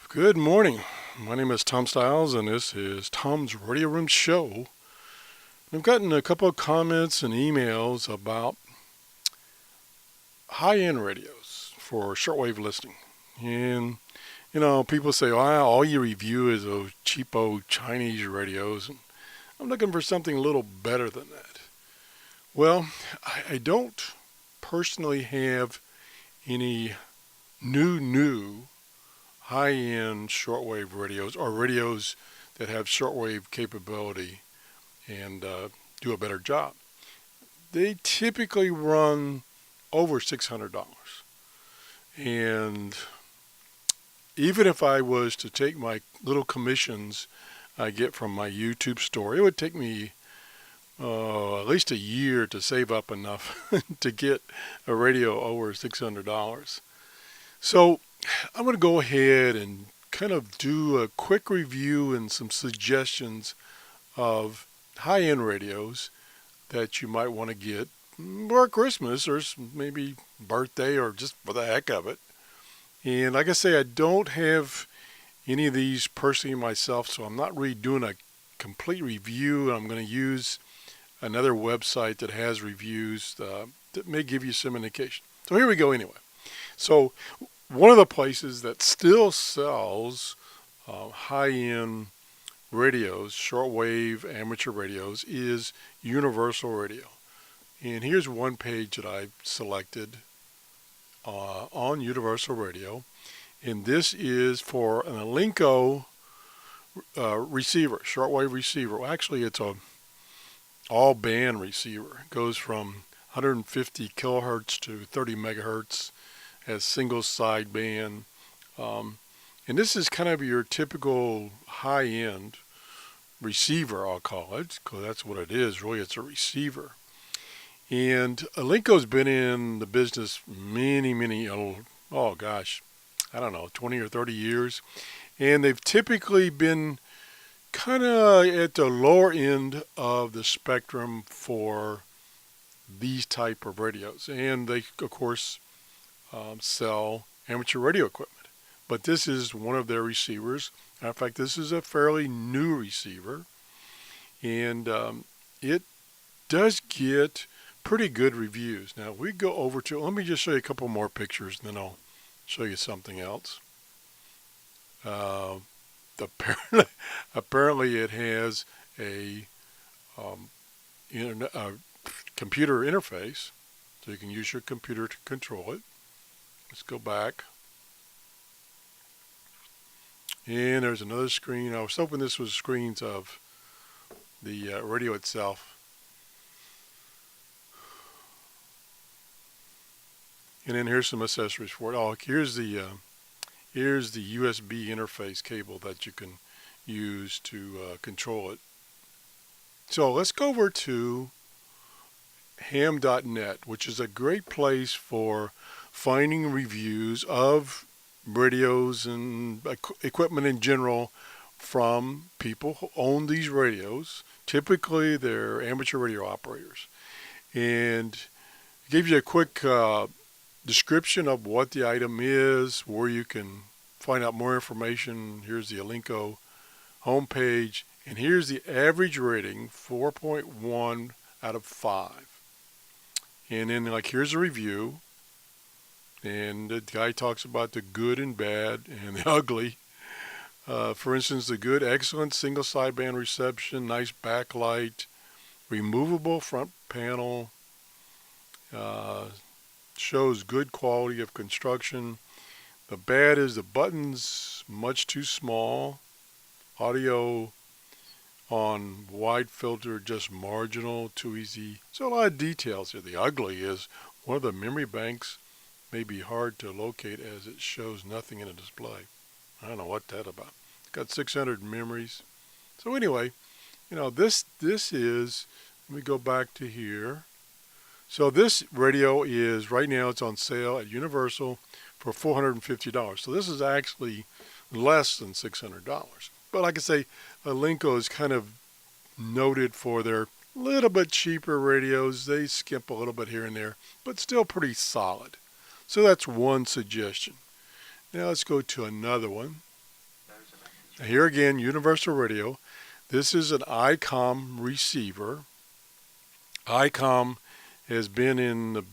Good morning. My name is Tom Stiles, and this is Tom's Radio Room Show. I've gotten a couple of comments and emails about high-end radios for shortwave listening. And, people say, well, all you review is those cheapo Chinese radios. And I'm looking for something a little better than that. Well, I don't personally have any new high-end shortwave radios or radios that have shortwave capability and do a better job. They typically run over $600. And even if I was to take my little commissions I get from my YouTube store, it would take me at least a year to save up enough to get a radio over $600. So I'm going to go ahead and kind of do a quick review and some suggestions of high-end radios that you might want to get for Christmas or maybe birthday or just for the heck of it. And like I say, I don't have any of these personally myself, so I'm not really doing a complete review. I'm going to use another website that has reviews that may give you some indication. So here we go anyway. So one of the places that still sells high-end radios, shortwave amateur radios, is Universal Radio. And here's one page that I've selected on Universal Radio. And this is for an Elinco receiver, shortwave receiver. Well, actually, it's a all-band receiver. It goes from 150 kilohertz to 30 megahertz. Has single sideband, and this is kind of your typical high-end receiver, I'll call it, because that's what it is. Really, it's a receiver. And Elinco's been in the business many, oh gosh, I don't know, 20 or 30 years, and they've typically been kind of at the lower end of the spectrum for these type of radios, and they, of course, sell amateur radio equipment. But this is one of their receivers. In fact, this is a fairly new receiver. And it does get pretty good reviews. Now, we go over to, let me just show you a couple more pictures, and then I'll show you something else. Apparently it has a computer interface, so you can use your computer to control it. Let's go back. And there's another screen. I was hoping this was screens of the radio itself. And then here's some accessories for it. Oh, here's the USB interface cable that you can use to control it. So let's go over to ham.net, which is a great place for finding reviews of radios and equipment in general from people who own these radios. Typically, they're amateur radio operators. And it gives you a quick description of what the item is, where you can find out more information. Here's the Elinco homepage, and here's the average rating, 4.1 out of 5. And then, here's a review. And the guy talks about the good and bad and the ugly. For instance, the good, excellent single sideband reception, nice backlight, removable front panel, shows good quality of construction. The bad is the buttons much too small, audio on wide filter just marginal, too easy. So a lot of details here. The ugly is one of the memory banks may be hard to locate as it shows nothing in the display. I don't know what that's about. It's got 600 memories. So anyway, this is, let me go back to here. So this radio is, right now it's on sale at Universal for $450. So this is actually less than $600. But like I say, Elinco is kind of noted for their little bit cheaper radios. They skimp a little bit here and there, but still pretty solid. So that's one suggestion. Now let's go to another one. Here again, universal radio. This is an Icom receiver. Icom has been in the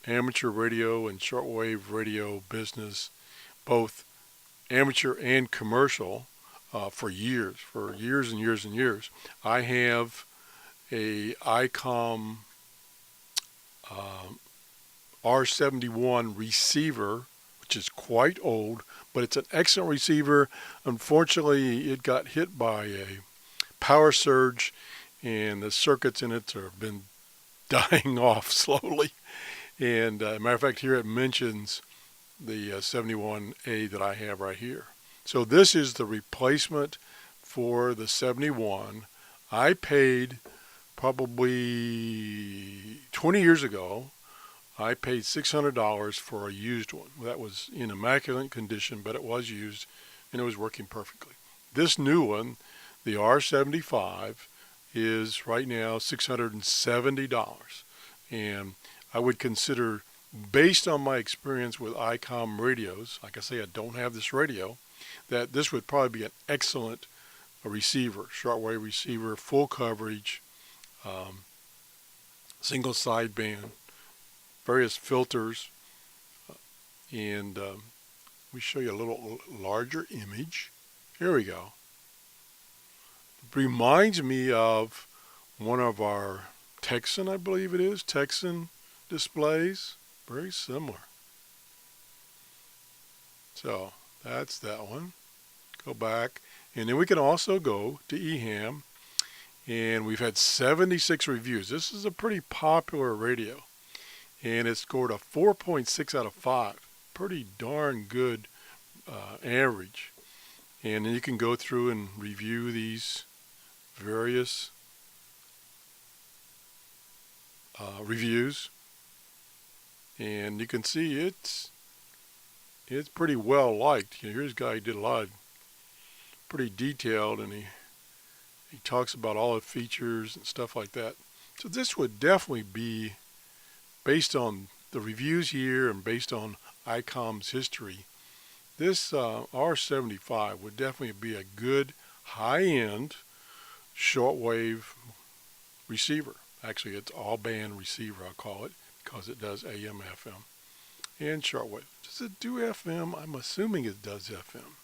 amateur radio and shortwave radio business, both amateur and commercial, for years and years and years. I have a Icom R71 receiver, which is quite old, but it's an excellent receiver. Unfortunately, it got hit by a power surge, and the circuits in it have been dying off slowly. And matter of fact, here it mentions the 71A that I have right here. So this is the replacement for the 71. I paid probably 20 years ago, I paid $600 for a used one. That was in immaculate condition, but it was used and it was working perfectly. This new one, the R75, is right now $670. And I would consider, based on my experience with Icom radios, like I say, I don't have this radio, that this would probably be an excellent receiver, shortwave receiver, full coverage, single sideband, various filters, and we show you a little larger image. Here we go. It reminds me of one of our Texan, I believe it is, Texan displays. Very similar. So that's that one. Go back, and then we can also go to eHAM, and we've had 76 reviews. This is a pretty popular radio, and it scored a 4.6 out of 5. Pretty darn good average. And then you can go through and review these various reviews, and you can see it's pretty well liked. You know, here's a guy who did a lot of pretty detailed, and he talks about all the features and stuff like that. So this would definitely be, based on the reviews here and based on Icom's history, this R75 would definitely be a good high-end shortwave receiver. Actually, it's all-band receiver, I'll call it, because it does AM, FM, and shortwave. Does it do FM? I'm assuming it does FM.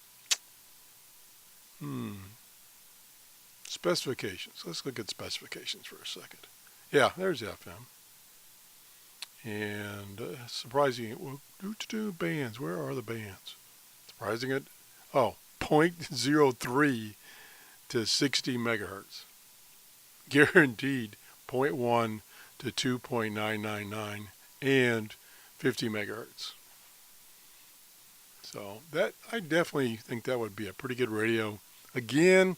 Specifications. Let's look at specifications for a second. Yeah, there's FM. And surprising, well, bands. Where are the bands? Surprising it. Oh, 0.03 to 60 megahertz. Guaranteed 0.1 to 2.999 and 50 megahertz. So that, I definitely think that would be a pretty good radio. Again,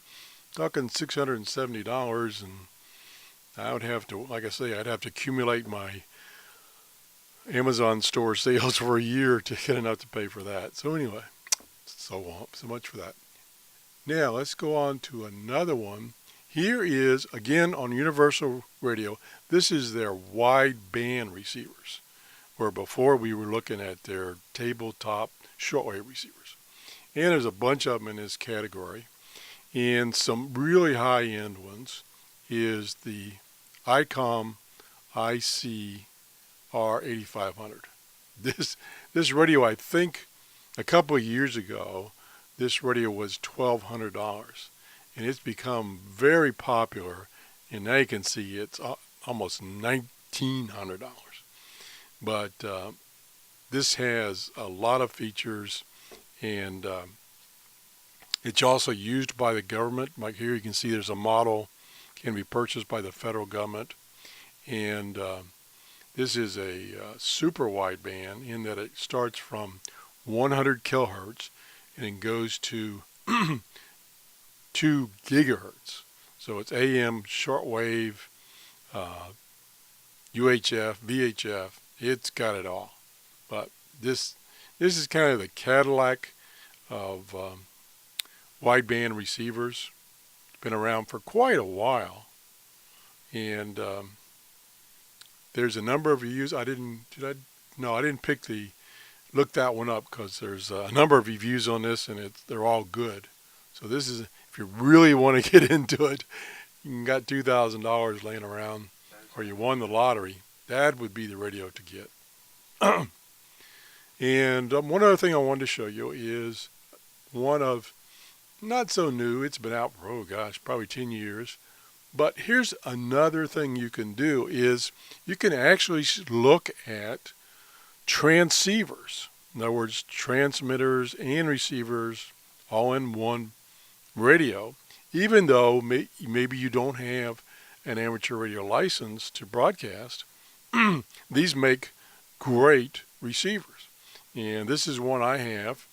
talking $670, and I would have to, like I say, I'd have to accumulate my Amazon store sales for a year to get enough to pay for that. So anyway, so much for that. Now let's go on to another one. Here is, again, on Universal Radio, this is their wideband receivers, where before we were looking at their tabletop shortwave receivers. And there's a bunch of them in this category. And some really high-end ones is the Icom IC-718. This radio, I think, a couple of years ago, this radio was $1,200. And it's become very popular. And now you can see it's almost $1,900. But this has a lot of features, and it's also used by the government. Like here you can see there's a model, can be purchased by the federal government. And this is a super wideband in that it starts from 100 kilohertz and it goes to 2 gigahertz. So it's AM, shortwave, UHF, VHF. It's got it all. But this is kind of the Cadillac of wideband receivers. It's been around for quite a while, and there's a number of reviews. I didn't look that one up, because there's a number of reviews on this, and they're all good. So this is, if you really want to get into it, you got $2,000 laying around, or you won the lottery, that would be the radio to get. And one other thing I wanted to show you is one of, not so new, it's been out for, oh gosh, probably 10 years. But here's another thing you can do is you can actually look at transceivers. In other words, transmitters and receivers all in one radio, even though maybe you don't have an amateur radio license to broadcast. These make great receivers. And this is one I have.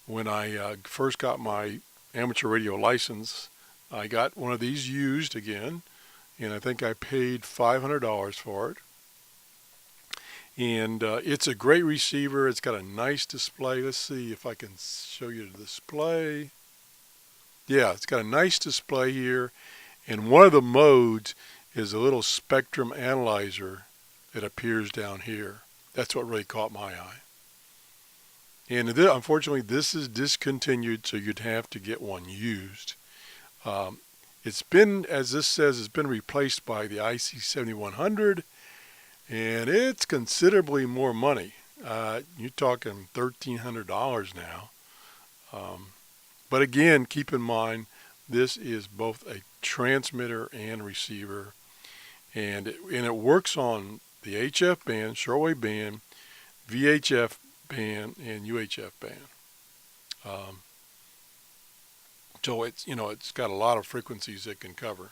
When I first got my amateur radio license, I got one of these used again, and I think I paid $500 for it. And it's a great receiver. It's got a nice display. Let's see if I can show you the display. Yeah, it's got a nice display here. And one of the modes is a little spectrum analyzer that appears down here. That's what really caught my eye. And unfortunately, this is discontinued, so you'd have to get one used. It's been, as this says, it's been replaced by the IC-718, and it's considerably more money. You're talking $1,300 now. But again, keep in mind, this is both a transmitter and receiver, and it works on the HF band, shortwave band, VHF band, and UHF band. So it's got a lot of frequencies it can cover.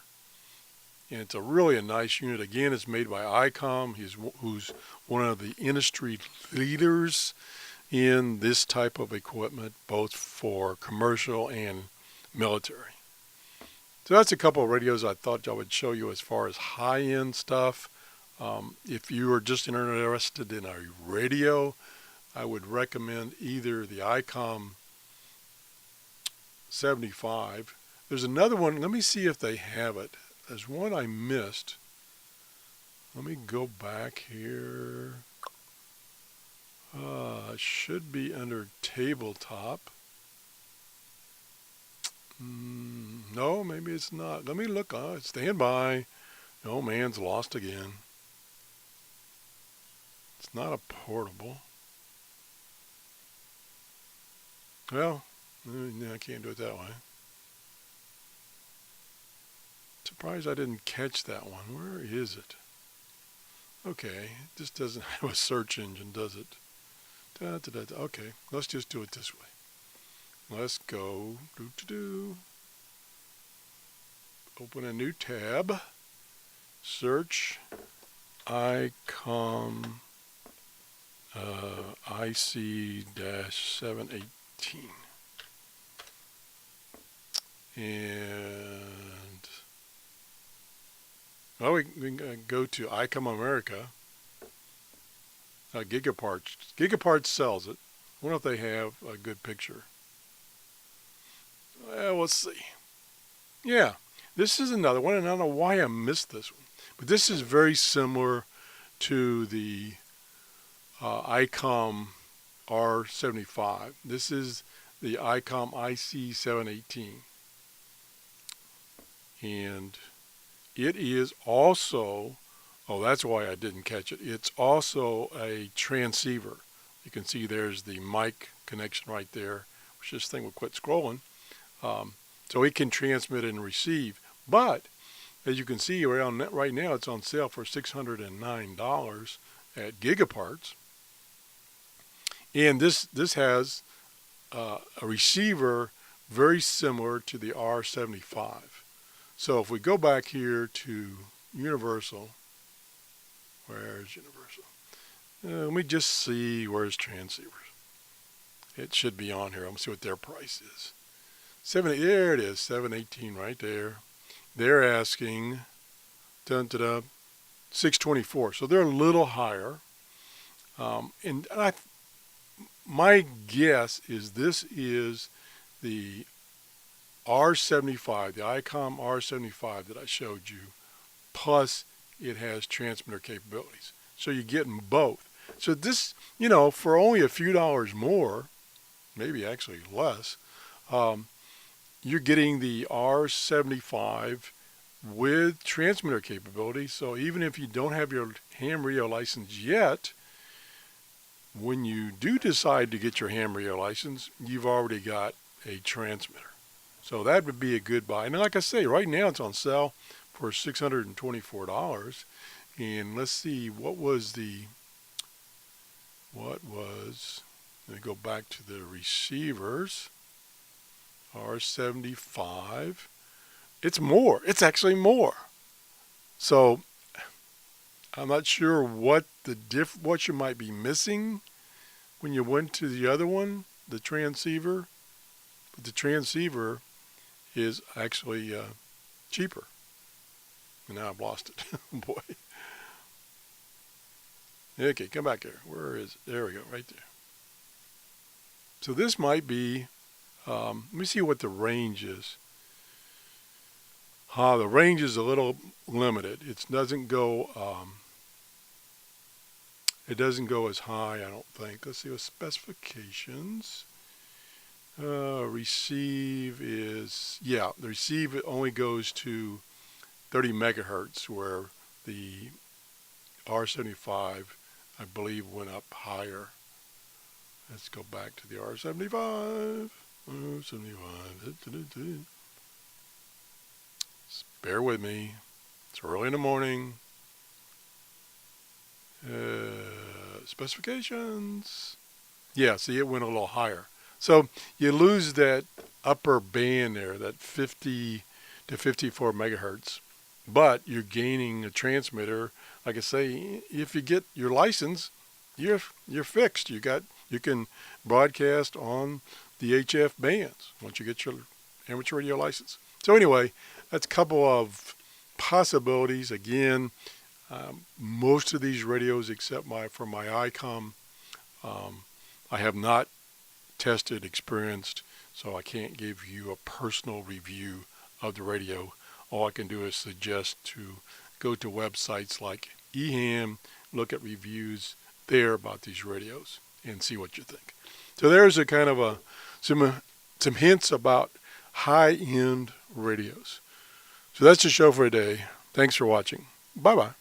And it's really a nice unit. Again, it's made by Icom, who's one of the industry leaders in this type of equipment, both for commercial and military. So that's a couple of radios I thought I would show you as far as high-end stuff. If you are just interested in a radio, I would recommend either the Icom 75. There's another one. Let me see if they have it. There's one I missed. Let me go back here. It should be under tabletop. No, maybe it's not. Let me look. Stand by. No, man's lost again. It's not a portable. Well, I can't do it that way. Surprised I didn't catch that one. Where is it? Okay, it just doesn't have a search engine, does it? Okay, let's just do it this way. Let's go. Open a new tab. Search Icom IC-718. And well, we can go to Icom America. Gigaparts. Gigaparts sells it. I wonder if they have a good picture. Well, let's see. Yeah, this is another one, and I don't know why I missed this one. But this is very similar to the Icom R75. This is the Icom IC-718. And it is also, oh, that's why I didn't catch it. It's also a transceiver. You can see there's the mic connection right there, which this thing will quit scrolling. So it can transmit and receive. But as you can see right now, it's on sale for $609 at Gigaparts. And this has a receiver very similar to the R75. So if we go back here to Universal, where's Universal? Let me just see where's transceivers. It should be on here. Let me see what their price is. There it is, 718 right there. They're asking $624. So they're a little higher. My guess is this is the R75, the Icom R75 that I showed you, plus it has transmitter capabilities. So you're getting both. So this, for only a few dollars more, maybe actually less, You're getting the R75 with transmitter capability. So even if you don't have your ham radio license yet, when you do decide to get your ham radio license, you've already got a transmitter. So that would be a good buy. And like I say, right now it's on sale for $624. And let's see, let me go back to the receivers. R75. It's more. It's actually more. So I'm not sure what you might be missing when you went to the other one, the transceiver. But the transceiver is actually cheaper. And now I've lost it. Boy. Okay, come back here. Where is it? There we go, right there. So this might be, let me see what the range is. The range is a little limited. It doesn't go as high, I don't think. Let's see what specifications. Receive is, the receive only goes to 30 megahertz, where the R75, I believe, went up higher. Let's go back to the R75. R75. Bear with me. It's early in the morning. Specifications. Yeah, see, it went a little higher. So you lose that upper band there, that 50 to 54 megahertz. But you're gaining a transmitter. Like I say, if you get your license, you're fixed. You can broadcast on the HF bands once you get your amateur radio license. So anyway, that's a couple of possibilities. Again, most of these radios, except for my Icom, I have not tested, experienced, so I can't give you a personal review of the radio. All I can do is suggest to go to websites like eHam, look at reviews there about these radios, and see what you think. So there's a kind of some hints about high-end radios. So that's the show for today. Thanks for watching. Bye-bye.